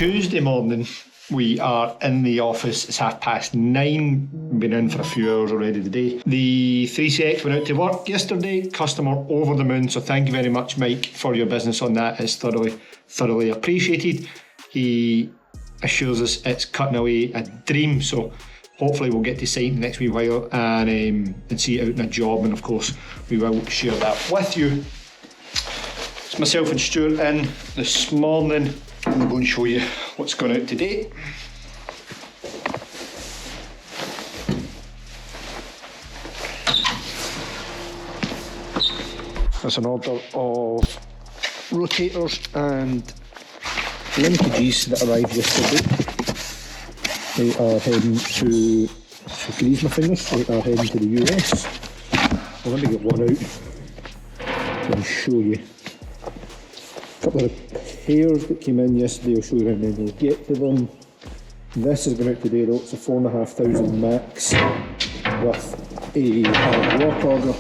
Tuesday morning. We are in the office. It's 9:30. We've been in for a few hours already today. The 3CX went out to work yesterday. Customer over the moon. So thank you very much, Mike, for your business on that. It's thoroughly appreciated. He assures us it's cutting away a dream. So hopefully we'll get to site in the next wee while and see it out in a job. And of course, we will share that with you. It's myself and Stuart in this morning. I'm going to go and show you what's going out today. That's an order of rotators and linkages that arrived yesterday. They are heading to, grease my fingers, they are heading to the US. Well, let me get one out and show you. A couple of repairs that came in yesterday, I'll show you when we'll get to them. This is going out today though, it's a 4,500 max with a hard rock auger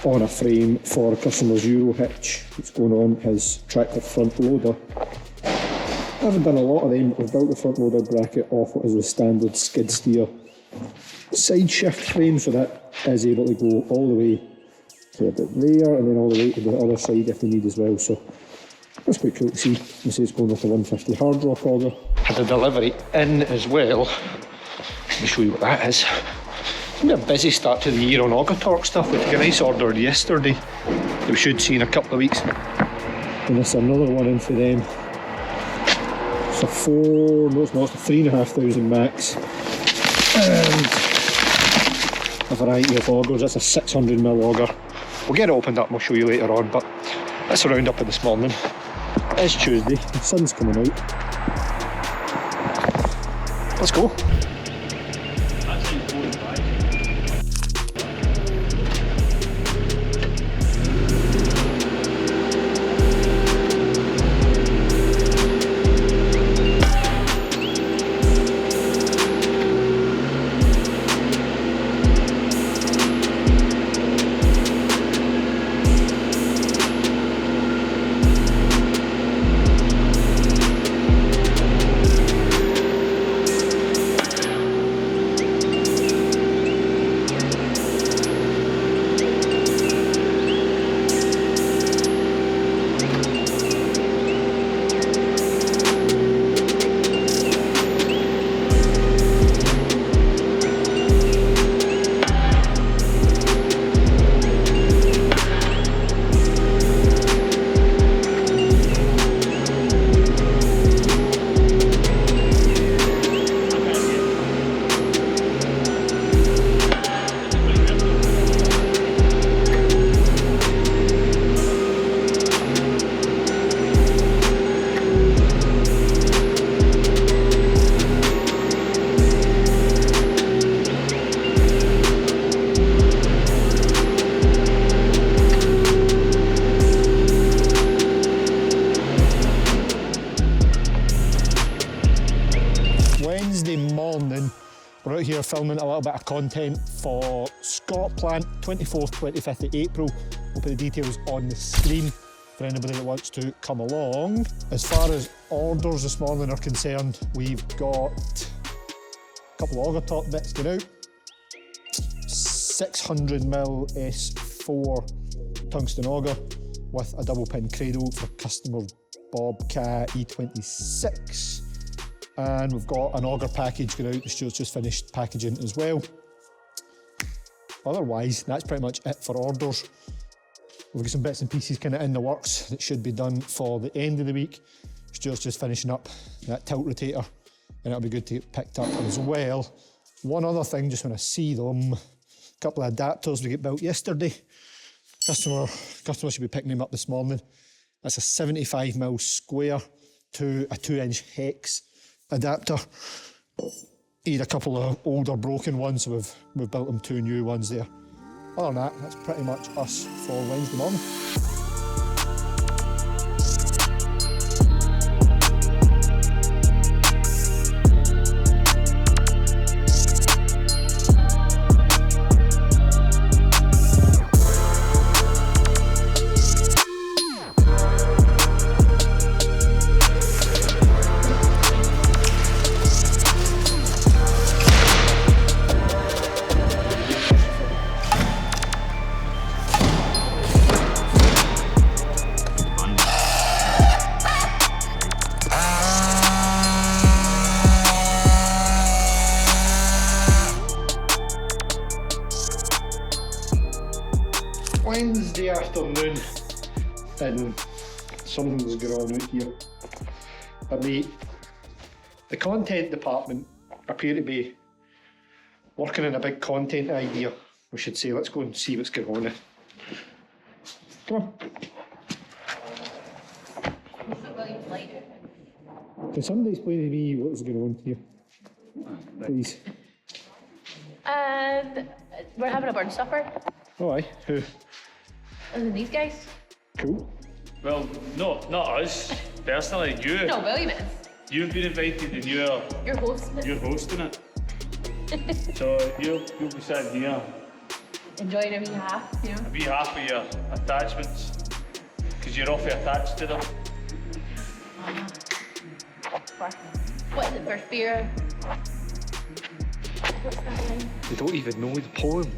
on a frame for a customer's Euro hitch that's going on his tractor front loader. I haven't done a lot of them, but we've built the front loader bracket off what is the standard skid steer side shift frame, so that is able to go all the way to about there and then all the way to the other side if they need as well. So that's quite cool to see. You see it's going with a 150 hard rock auger. The delivery in as well. Let me show you what that is. It's been a busy start to the year on auger torque stuff. We took a nice order yesterday that we should see in a couple of weeks. And this is another one in for them. It's a 3,500 max. And a variety of augers. That's a 600mm auger. We'll get it opened up and we'll show you later on, but that's a round up of this morning. It's Tuesday, the sun's coming out. Let's go. We're out here filming a little bit of content for Scott Plant, 24th, 25th of April. We'll put the details on the screen for anybody that wants to come along. As far as orders this morning are concerned, we've got a couple of auger top bits going out. 600mm S4 tungsten auger with a double pin cradle for customer Bobcat E26. And we've got an auger package going out. The Stuart's just finished packaging as well. Otherwise, that's pretty much it for orders. We've got some bits and pieces kind of in the works that should be done for the end of the week. Stuart's just finishing up that tilt rotator, and it'll be good to get picked up as well. One other thing, just when I see them, a couple of adapters we get built yesterday. Customer should be picking them up this morning. That's a 75mm square to a 2-inch hex adapter. He had a couple of older broken ones, so we've built them 2 new ones there. Other than that, that's pretty much us for Wednesday morning. Wednesday afternoon and something's going on out here. But the content department appear to be working on a big content idea. We should say, let's go and see what's going on. Come on. Can somebody explain to me what's going on here? Please. We're having a burn supper. Oh aye, who? And these guys. Cool. Well, no, not us. Personally, you. No, William is. You've been invited and you're hosting it. You're hosting it. So you'll be sitting here. Enjoying a wee half, you know. A wee half of your attachments. Because you're awfully attached to them. What is it for beer? What's that line? They don't even know the poem.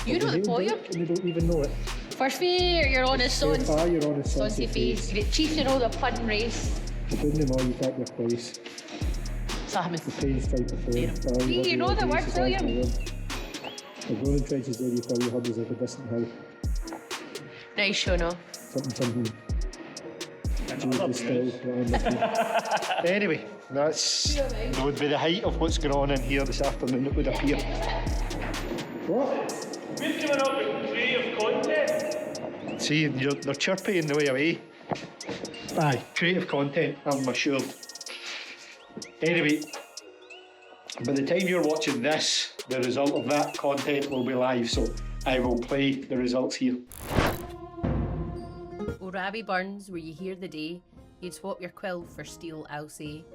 You know the poem? And they don't even know it. First fear, you're on a son's You're on a son's face. Great chief, you know the pun race. You couldn't know you take your place. Samus. The page type of phone. You know the words, William. The golden trenches where you fill your hub is like a distant hill. Nice show, no. Something. Anyway, that would be the height of what's going on in here this afternoon, it would appear. What? We've given up with creative content. See, they're chirpy in the way away. Aye, creative content, I'm assured. Anyway, by the time you're watching this, the result of that content will be live, so I will play the results here. Rabby burns where you hear the day, you'd swap your quill for steel, I'll say.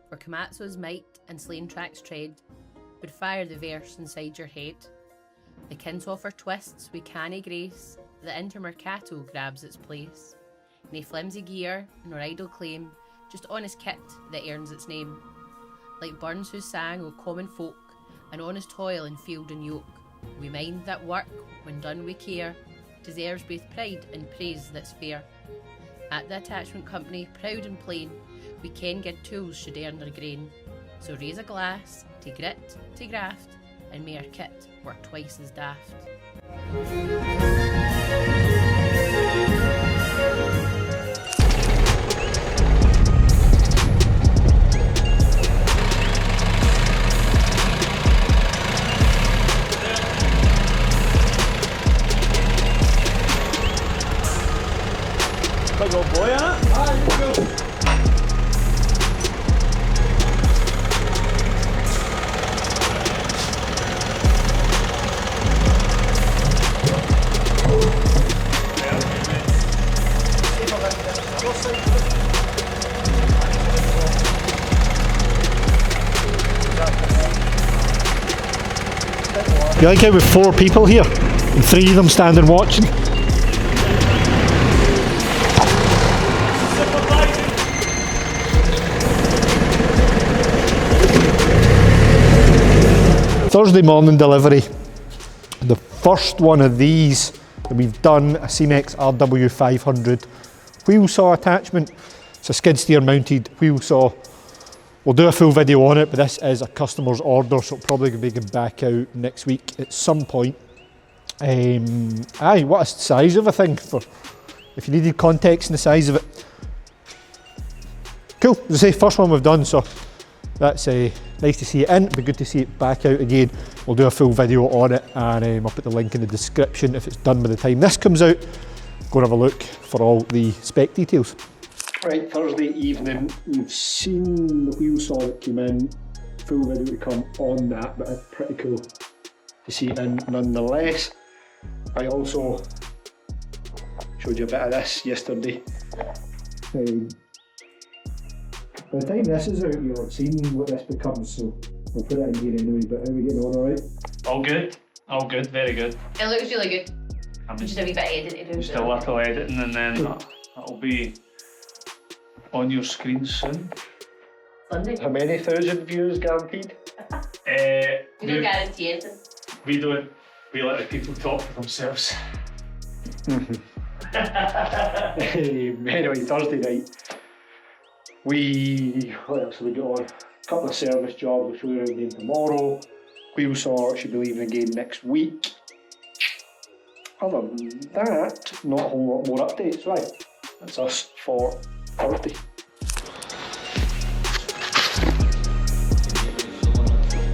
For Komatsu's might and slain tracks tread would fire the verse inside your head. The Kinshofer twists with canny grace, the intermercato grabs its place. Nae flimsy gear, nor idle claim, just honest kit that earns its name. Like Burns who sang o' common folk, and honest toil in field and yoke, we mind that work, when done with care, deserves both pride and praise that's fair. At the attachment company, proud and plain, we ken good tools should earn their grain. So raise a glass to grit, to graft, and may our kit work twice as daft. Big old boy, innit? You like it with 4 people here and 3 of them standing watching? Thursday morning delivery. The first one of these that we've done, a Simex RW500 wheel saw attachment. It's a skid steer mounted wheel saw. We'll do a full video on it, but this is a customer's order, so it'll probably be going back out next week at some point. Aye, what a size of a thing, for if you needed context in the size of it. Cool, as I say, first one we've done, so that's nice to see it in. It'd be good to see it back out again. We'll do a full video on it, and I'll put the link in the description if it's done by the time this comes out. Go and have a look for all the spec details. Right, Thursday evening, we've seen the wheel saw that came in. Full video to come on that, but it's pretty cool to see it in nonetheless. I also showed you a bit of this yesterday. By the time this is out, you'll have seen what this becomes, so we'll put it in here anyway. But how are we getting on, alright? All good, very good. It looks really good. I'm just a wee bit of editing to do. Just a little editing, and then that'll be on your screen soon. Sunday. How many thousand views guaranteed? We don't guarantee anything. We don't. We let the people talk for themselves. Anyway, Thursday night. What else have we got on? A couple of service jobs, we'll show you around again tomorrow. Wheel saw should be leaving again next week. other than that, not a whole lot more updates. Right, that's us for Thursday.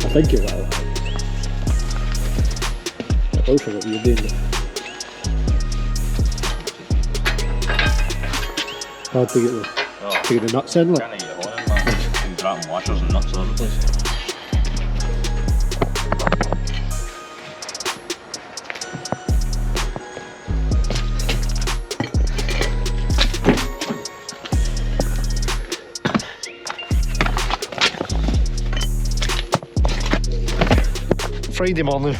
I think you're right. I also what you're doing. Hard to get the nuts in, like. Can't get it on him, man. Been dropping washers and nuts all over the place. Friday morning,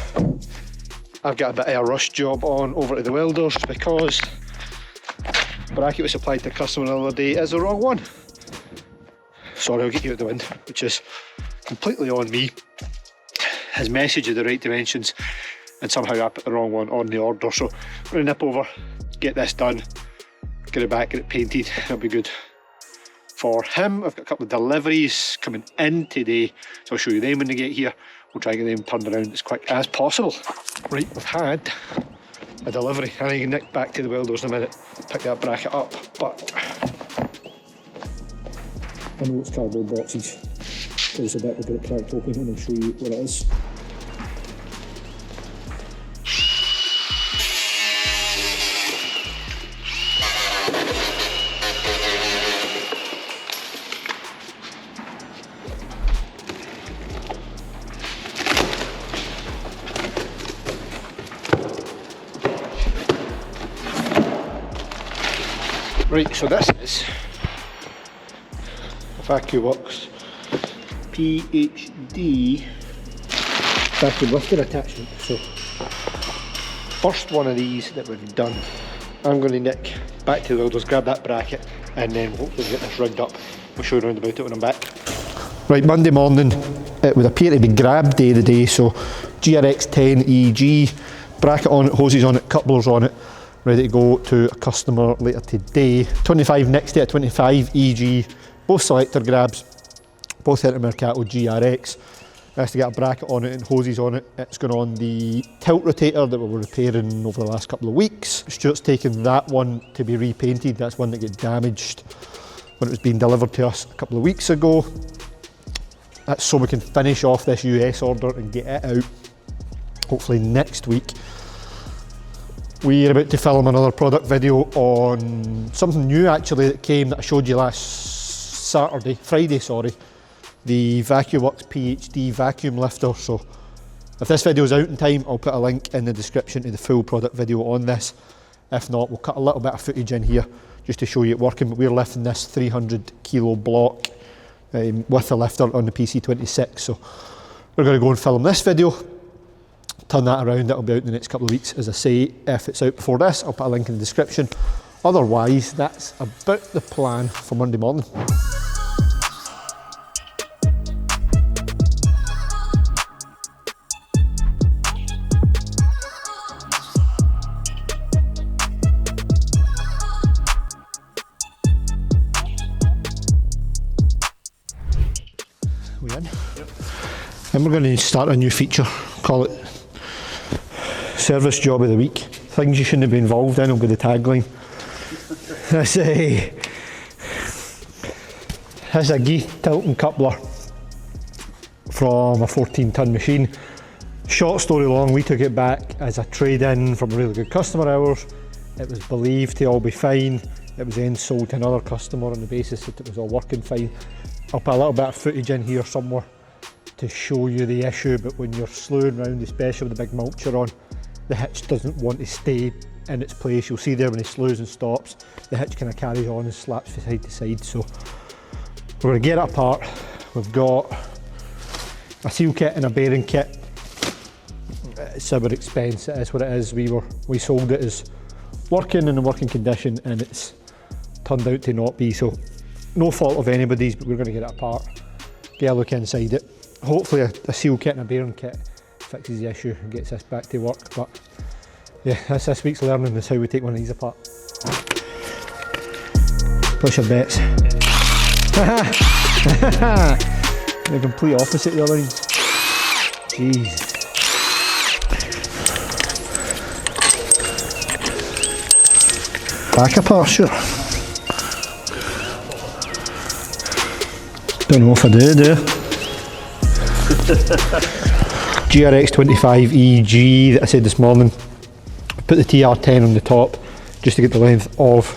I've got a bit of a rush job on over to the welders because the bracket was supplied to a customer the other day is the wrong one. Sorry, I'll get you out the wind, which is completely on me. His message of the right dimensions, and somehow I put the wrong one on the order. So I'm going to nip over, get this done, get it back, get it painted. It'll be good for him. I've got a couple of deliveries coming in today, so I'll show you them when they get here. We'll try and get them turned around as quick as possible. Right, we've had a delivery. I need to nick back to the welders in a minute, pick that bracket up, but I know it's cardboard boxes. There's a bit we'll get it cracked open and I'll show you what it is. Right, so this is a Vacuworx PhD vacuum lifter attachment. So, first one of these that we've done. I'm going to nick back to the welders, grab that bracket, and then hopefully get this rigged up. We'll show you around about it when I'm back. Right, Monday morning, it would appear to be grab day the day, so GRX 10 EG, bracket on it, hoses on it, couplers on it. Ready to go to a customer later today. 25 next day at 25 EG, both selector grabs, both Intermercato GRX. Has to get a bracket on it and hoses on it. It's going on the tilt rotator that we were repairing over the last couple of weeks. Stuart's taken that one to be repainted. That's one that got damaged when it was being delivered to us a couple of weeks ago. That's so we can finish off this US order and get it out hopefully next week. We're about to film another product video on something new actually that came that I showed you last Friday, the Vacuworx PhD vacuum lifter. So if this video is out in time, I'll put a link in the description to the full product video on this. If not, we'll cut a little bit of footage in here just to show you it working. But we're lifting this 300 kilo block with the lifter on the PC26. So we're going to go and film this video. Turn that around, that'll be out in the next couple of weeks. As I say, if it's out before this, I'll put a link in the description. Otherwise, that's about the plan for Monday morning. We in? Yep. And we're going to start a new feature, call it Service Job of the Week. Things you shouldn't be involved in will be the tagline. That's a Geith tilting coupler from a 14-ton machine. Short story long, we took it back as a trade-in from really good customer hours. It was believed to all be fine. It was then sold to another customer on the basis that it was all working fine. I'll put a little bit of footage in here somewhere to show you the issue, but when you're slewing around, especially with the big mulcher on, the hitch doesn't want to stay in its place. You'll see there when he slews and stops, the hitch kind of carries on and slaps from side to side. So we're going to get it apart. We've got a seal kit and a bearing kit. It's our expense, it is what it is. We sold it as working in a working condition and it's turned out to not be, so no fault of anybody's, but we're going to get it apart, get a look inside it. Hopefully a seal kit and a bearing kit fixes the issue and gets this back to work. But yeah, that's this week's learning, is how we take one of these apart. Push your bets. The complete opposite the other ones. Jeez. pack apart, sure. Don't know if I do. GRX 25 EG that I said this morning. Put the TR10 on the top just to get the length of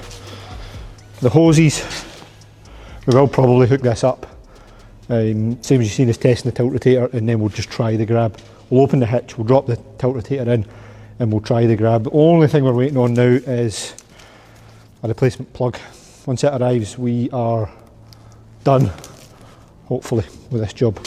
the hoses. We will probably hook this up. Same as you've seen us testing the tilt rotator, and then we'll just try the grab. We'll open the hitch, we'll drop the tilt rotator in, and we'll try the grab. The only thing we're waiting on now is a replacement plug. Once it arrives, we are done, hopefully, with this job.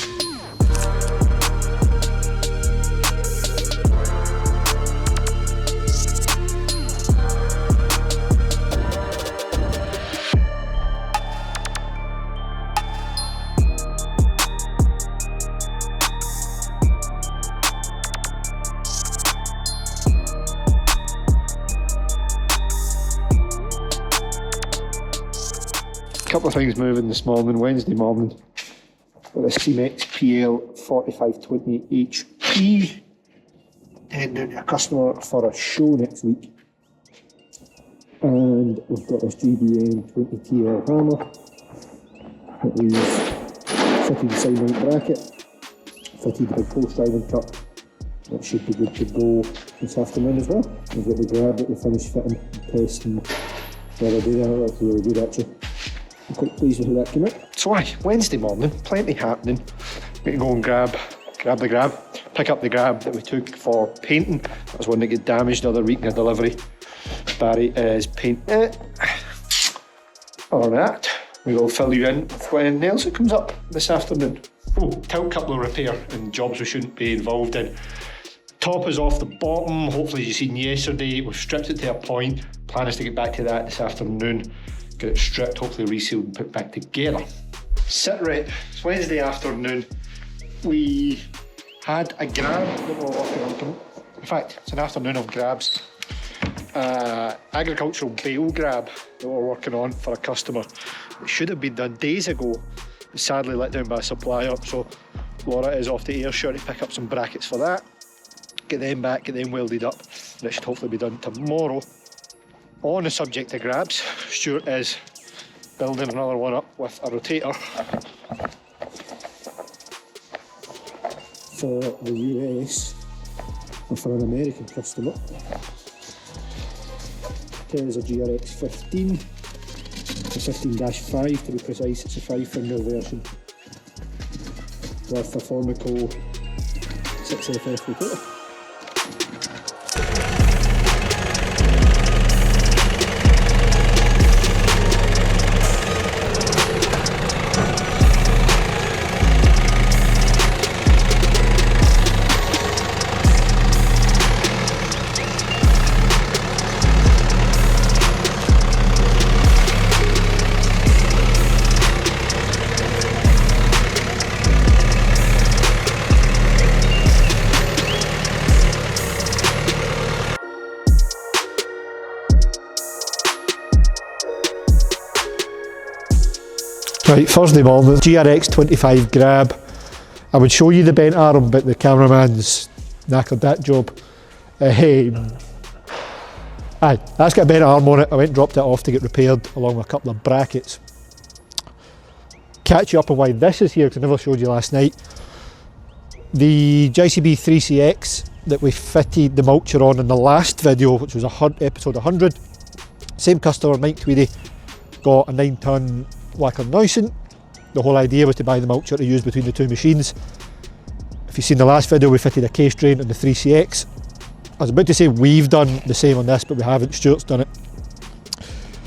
Couple of things moving this morning, Wednesday morning. Got a Simex PL 4520HP. Heading down to a customer for a show next week. And we've got this GBN 20TL hammer that we've fitted the side mount bracket, fitted the big post driving cup. That should be good to go this afternoon as well. We've got the grab that we finished fitting and testing the other day. That looked really good actually. I'm quite pleased with how that came out. So Wednesday morning, plenty happening. We can go and grab the grab, pick up the grab that we took for painting. That was one that got damaged the other week in a delivery. Barry is painting it. Other than that, we will fill you in with when else it comes up this afternoon. Oh, tilt coupler repair and jobs we shouldn't be involved in. Top is off the bottom. Hopefully as you seen yesterday, we've stripped it to a point. Plan is to get back to that this afternoon. Get it stripped, hopefully resealed and put back together. Sit right, it's Wednesday afternoon. We had a grab that we were working on. In fact, it's an afternoon of grabs. Agricultural bale grab that we're working on for a customer. It should have been done days ago. It's sadly let down by a supplier, so Laura is off to Ayrshire to pick up some brackets for that. Get them back, get them welded up, and it should hopefully be done tomorrow. On the subject of grabs, Stuart is building another one up with a rotator for the US and for an American customer. It is a GRX 15, it's a 15-5 to be precise. It's a 5-finger version with a Formico 6FF rotator. Right, Thursday morning, GRX 25 grab. I would show you the bent arm, but the cameraman's knackered that job. Aye, that's got a bent arm on it. I went and dropped it off to get repaired along with a couple of brackets. Catch you up on why this is here, because I never showed you last night. The JCB 3CX that we fitted the mulcher on in the last video, which was episode 100. Same customer, Mike Tweedy, got a 9-ton Wacker Neusen. The whole idea was to buy the mulcher to use between the two machines. If you've seen the last video, we fitted a case drain on the 3CX. I was about to say we've done the same on this, but we haven't. Stuart's done it.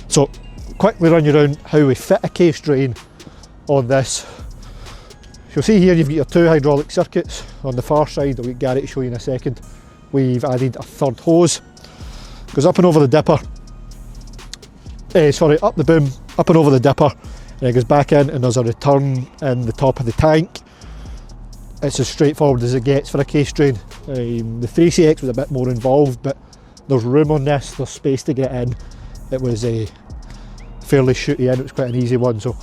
So quickly run you around how we fit a case drain on this. You'll see here you've got your two hydraulic circuits on the far side. I'll get Gary to show you in a second. We've added a third hose. Goes up and over the dipper. Up the boom, up and over the dipper. And it goes back in, and there's a return in the top of the tank. It's as straightforward as it gets for a case drain. The 3CX was a bit more involved, but there's room on this, there's space to get in. It was fairly shooty in, it was quite an easy one. So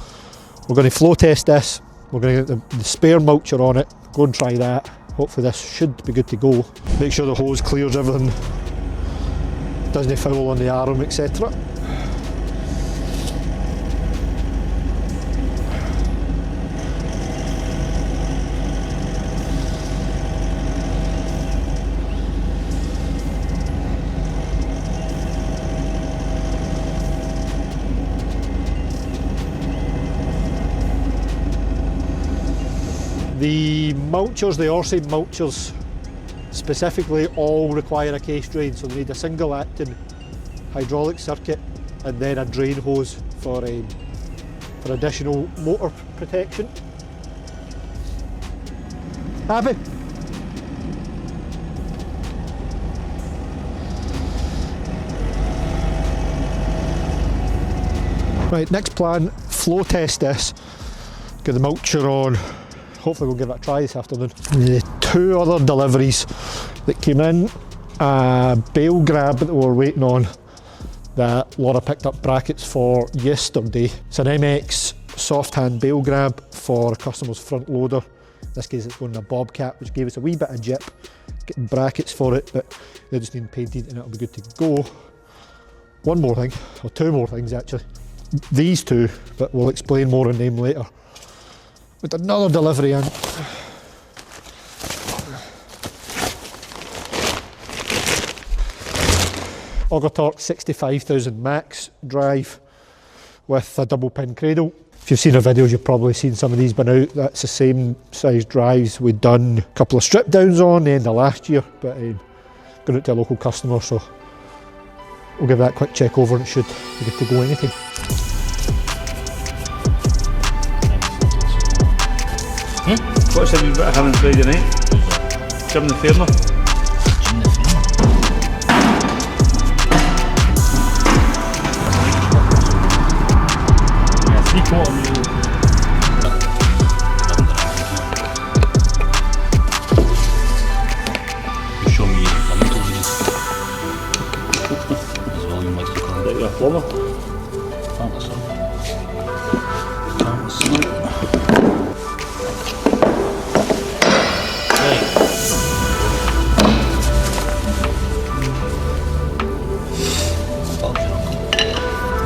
we're going to flow test this. We're going to get the spare mulcher on it, go and try that. Hopefully this should be good to go. Make sure the hose clears everything, doesn't foul on the arm, etc. The mulchers, the Orsay mulchers specifically, all require a case drain, so they need a single acting hydraulic circuit and then a drain hose for additional motor protection. Happy? Right, next plan, flow test this. Get the mulcher on. Hopefully we'll give it a try this afternoon. The two other deliveries that came in, a bale grab that we were waiting on that Laura picked up brackets for yesterday. It's an MX soft hand bale grab for a customer's front loader. In this case it's going in a Bobcat, which gave us a wee bit of jip. Getting brackets for it, but they just need painted and it'll be good to go. One more thing, or two more things actually. These two, but we'll explain more on them later. With another delivery in. Augertorque 65,000 max drive with a double pin cradle. If you've seen our videos, you've probably seen some of these been out. That's the same size drives we'd done a couple of strip downs on the end of last year, but going out to a local customer, so we'll give that a quick check over and it should be good to go anytime. What's the wee bit of having Friday night? Jim the Fairner. Jim the Fairner. Yeah, 3/4 mil. You show me your fundamentals. As well, you might look on Like your plumber.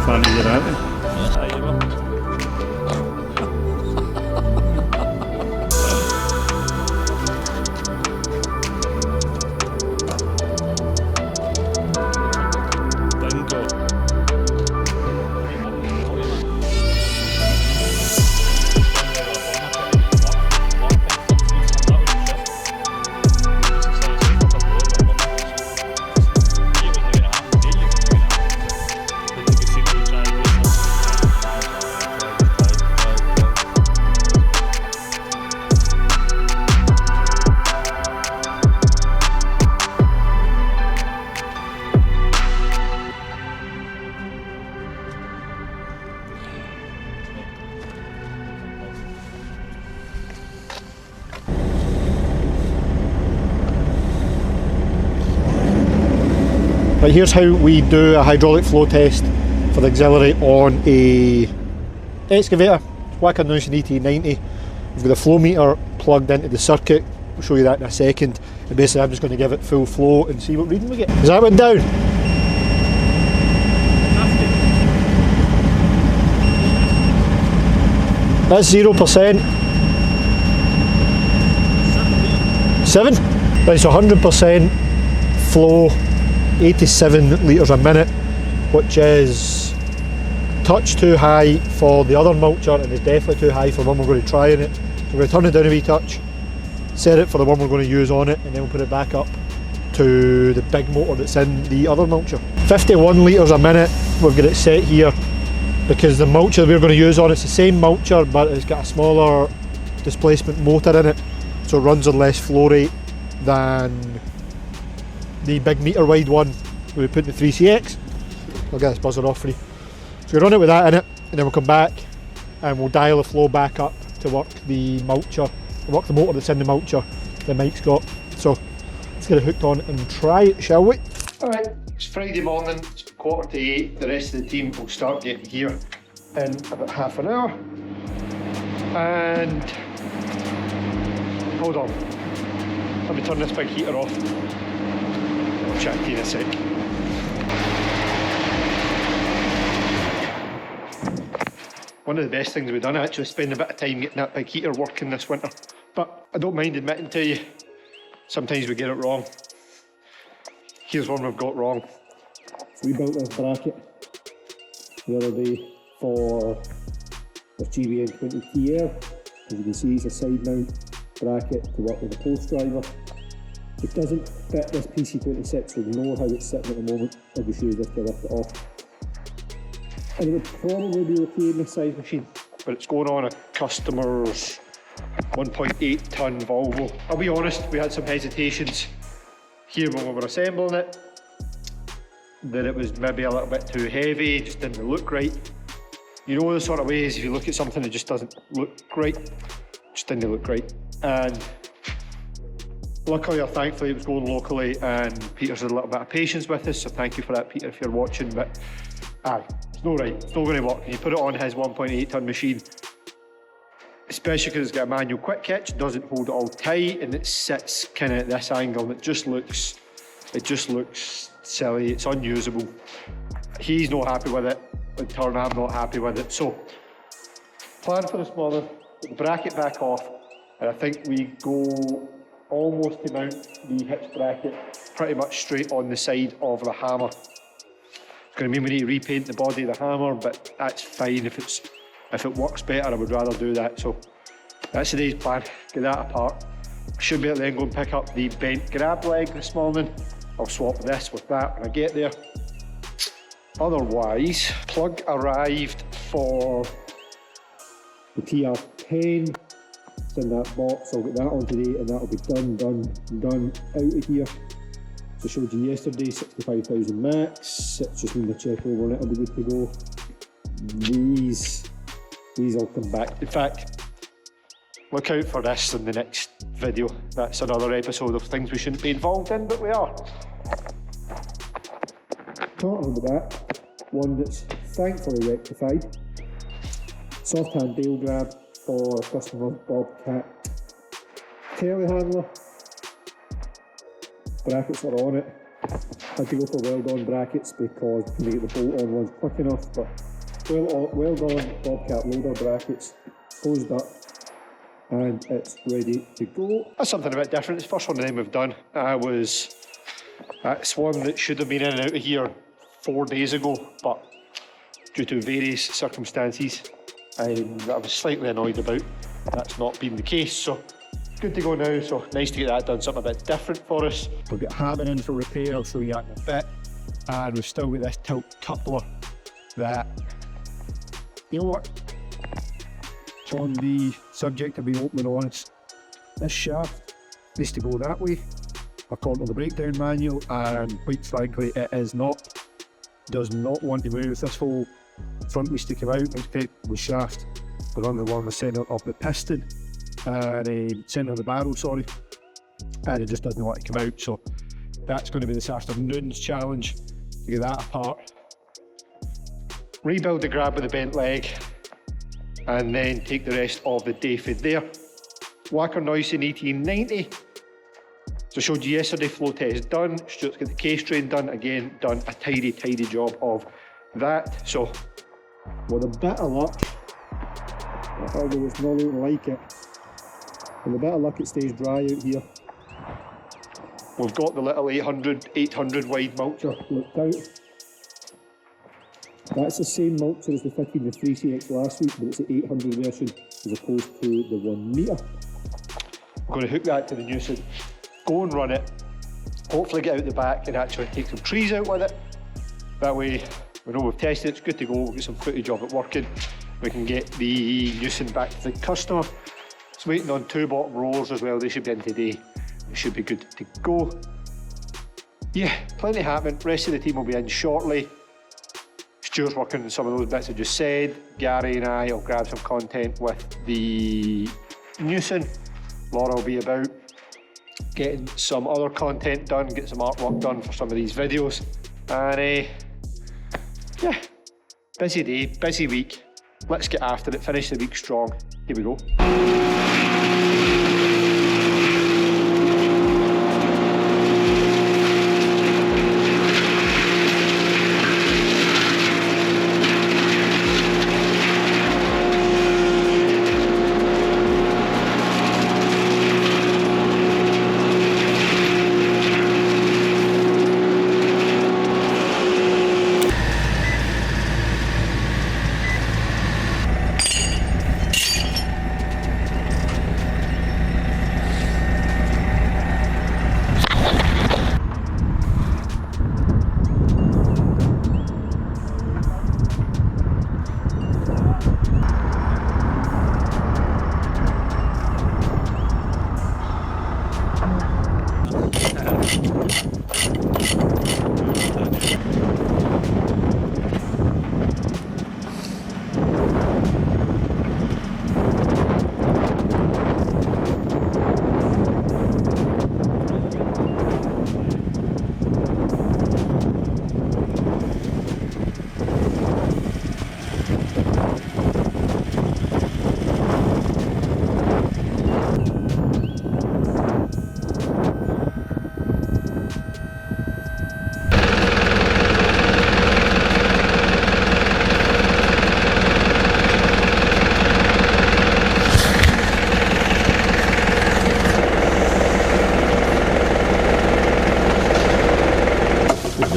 Fanny your auntie. Yes, I will. Right, here's how we do a hydraulic flow test for the auxiliary on a excavator. Wacker Newson ET90. We've got the flow meter plugged into the circuit. We'll show you that in a second. And basically I'm just going to give it full flow and see what reading we get. Is that one down? That's 0%. 7? Right, so 100% flow, 87 litres a minute, which is a touch too high for the other mulcher and is definitely too high for the one we're going to try in it. So we're going to turn it down a wee touch, set it for the one we're going to use on it, and then we'll put it back up to the big motor that's in the other mulcher. 51 litres a minute, we've got it set here because the mulcher we're going to use on it's the same mulcher but it's got a smaller displacement motor in it, so it runs on less flow rate than the big meter wide one we put in the 3CX. I'll get this buzzer off for you. So we run it with that in it, and then we'll come back and we'll dial the flow back up to work the mulcher, work the motor that's in the mulcher that Mike's got. So let's get it hooked on and try it, shall we? Alright, it's Friday morning, it's 7:45. The rest of the team will start getting here in about half an hour. And hold on, let me turn this big heater off. I'll chat to you in a sec. One of the best things we've done actually is spend a bit of time getting that big heater working this winter. But I don't mind admitting to you, sometimes we get it wrong. Here's one we've got wrong. We built this bracket the other day for the GBN20TR. As you can see, it's a side mount bracket to work with a post driver. It doesn't fit this PC26, so ignore how it's sitting at the moment. I'll just use this to lift it off. And it would probably be okay in this size machine, but it's going on a customer's 1.8 tonne Volvo. I'll be honest, we had some hesitations here when we were assembling it, that it was maybe a little bit too heavy, just didn't look right. You know the sort of ways, if you look at something that just doesn't look right, just didn't look right. And luckily or thankfully it was going locally, and Peter's had a little bit of patience with us, so thank you for that, Peter, if you're watching. But aye, it's not right, it's not going to work. And you put it on his 1.8 tonne machine, especially because it's got a manual quick catch, it doesn't hold it all tight, and it sits kind of at this angle, and it just looks silly, it's unusable. He's not happy with it, in turn I'm not happy with it. So, plan for this morning, put the bracket back off, and I think we go almost to mount the hitch bracket pretty much straight on the side of the hammer. It's going to mean we need to repaint the body of the hammer, but that's fine. If it works better, I would rather do that. So that's today's plan, get that apart. I should be able to then go and pick up the bent grab leg this morning. I'll swap this with that when I get there. Otherwise, plug arrived for the TR10. It's in that box, I'll get that on today, and that'll be done out of here. So I showed you yesterday, 65,000 max. It's just need to check over on it, it'll be good to go. These will come back. In fact, look out for this in the next video. That's another episode of things we shouldn't be involved in, but we are. Talking about that, one that's thankfully rectified. Soft hand bail grab for customer Bobcat telehandler. Brackets are on it. Had to go for weld-on brackets because you can get the bolt-on ones quick enough, but weld-on Bobcat loader brackets, closed up, and it's ready to go. That's something a bit different. It's the first one of them we've done. It's one that should have been in and out of here 4 days ago, but due to various circumstances, I was slightly annoyed about that's not been the case. So good to go now, so nice to get that done, something a bit different for us. We've got hammer in for repair, I'll show you that in a bit. And we've still got this tilt coupler that, you know what, it's on the subject of being open and honest. This shaft needs to go that way, according to the breakdown manual, and quite frankly it does not want to move. This whole front needs to come out, the shaft, we're on the one the centre of the piston, the centre of the barrel, sorry, and it just doesn't want to come out. So that's going to be this afternoon's challenge, to get that apart, rebuild the grab with the bent leg, and then take the rest of the day for there. Wacker Neusen 1890. So I showed you yesterday, flow test done. Stuart's got the case train done, again done a tidy job of that. So with a bit of luck, although it's not looking like it, with a bit of luck it stays dry out here. We've got the little 800 wide mulcher looked out. That's the same mulcher as we fitted in the 3CX last week, but it's the 800 version as opposed to the 1 metre. I'm going to hook that to the Newson, go and run it, hopefully get out the back and actually take some trees out with it. That way we know we've tested it, it's good to go, we'll get some footage of it working. We can get the Newson back to the customer. It's waiting on 2 bottom rollers as well, they should be in today. It should be good to go. Yeah, plenty happening, rest of the team will be in shortly. Stuart's working on some of those bits I just said. Gary and I will grab some content with the Newson. Laura will be about getting some other content done, get some artwork done for some of these videos. And yeah, busy day, busy week. Let's get after it, finish the week strong. Here we go.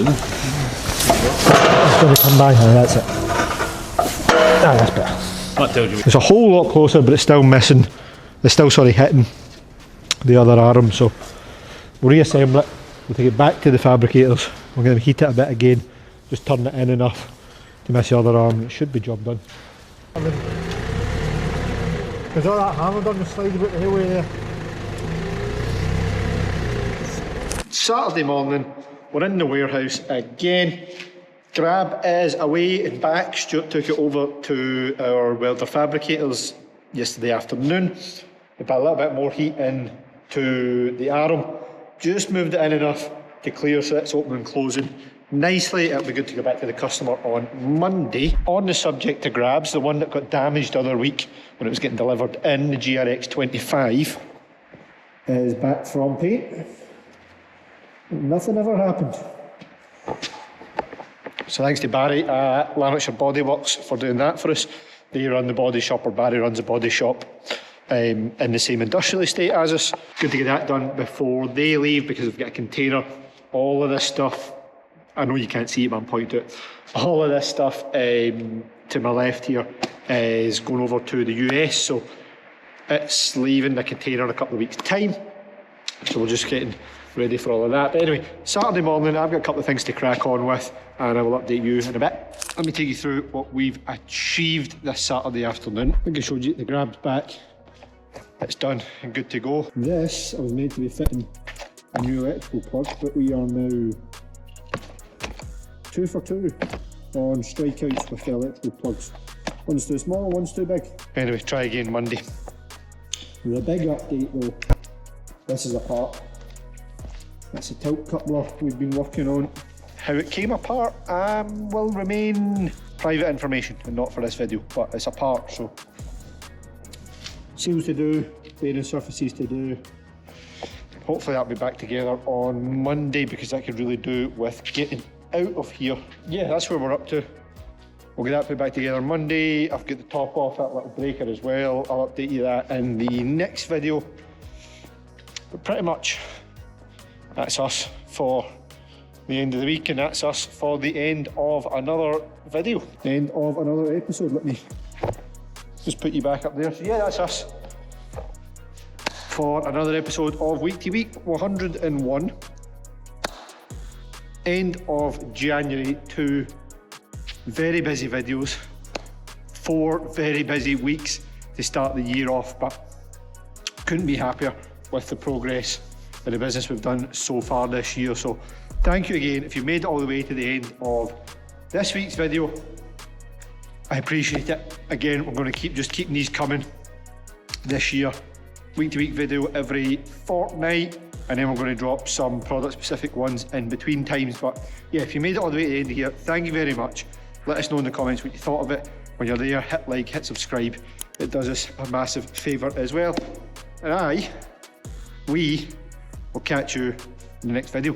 It's going to come back now, that's it. Ah, that's better. That tells you. It's a whole lot closer, but it's still missing. It's still hitting the other arm, so we'll reassemble it. We'll take it back to the fabricators. We're going to heat it a bit again, just turn it in enough to miss the other arm. It should be job done. Is all that hammer done the slide about the highway there? Saturday morning, we're in the warehouse again. Grab is away and back. Stuart took it over to our welder fabricators yesterday afternoon. We put a little bit more heat in to the arm. Just moved it in enough to clear so it's open and closing nicely. It'll be good to go back to the customer on Monday. On the subject of grabs, the one that got damaged the other week when it was getting delivered in, the GRX 25, is back from paint. Nothing ever happened. So thanks to Barry at Lanarkshire Bodyworks for doing that for us. They run the body shop, or Barry runs the body shop in the same industrial estate as us. Good to get that done before they leave because we've got a container. All of this stuff, I know you can't see it but I'm pointing to it. All of this stuff to my left here is going over to the US, so it's leaving the container in a couple of weeks' time. So we're just getting ready for all of that. But anyway, Saturday morning, I've got a couple of things to crack on with and I will update you in a bit. Let me take you through what we've achieved this Saturday afternoon. I think I showed you the grabs back. It's done and good to go. This, I was meant to be fitting a new electrical plug, but we are now 2 for 2 on strikeouts with the electrical plugs. One's too small, one's too big. Anyway, try again Monday. The big update though, this is apart. That's a tilt coupler we've been working on. How it came apart will remain private information and not for this video, but it's apart, so. Seals to do, bearing surfaces to do. Hopefully that'll be back together on Monday because that could really do with getting out of here. Yeah, that's where we're up to. We'll get that put back together Monday. I've got the top off that little breaker as well. I'll update you that in the next video. But pretty much, that's us for the end of the week and that's us for the end of another video. The end of another episode. Let me just put you back up there. So yeah, that's us for another episode of Week to Week 101. End of January, 2 very busy videos, 4 very busy weeks to start the year off, but couldn't be happier with the progress in the business we've done so far this year. So thank you again. If you've made it all the way to the end of this week's video, I appreciate it. Again, we're going to keep keeping these coming this year. Week to week video every fortnight, and then we're going to drop some product specific ones in between times. But yeah, if you made it all the way to the end of here, thank you very much. Let us know in the comments what you thought of it. When you're there, hit like, hit subscribe. It does us a massive favour as well. And we will catch you in the next video.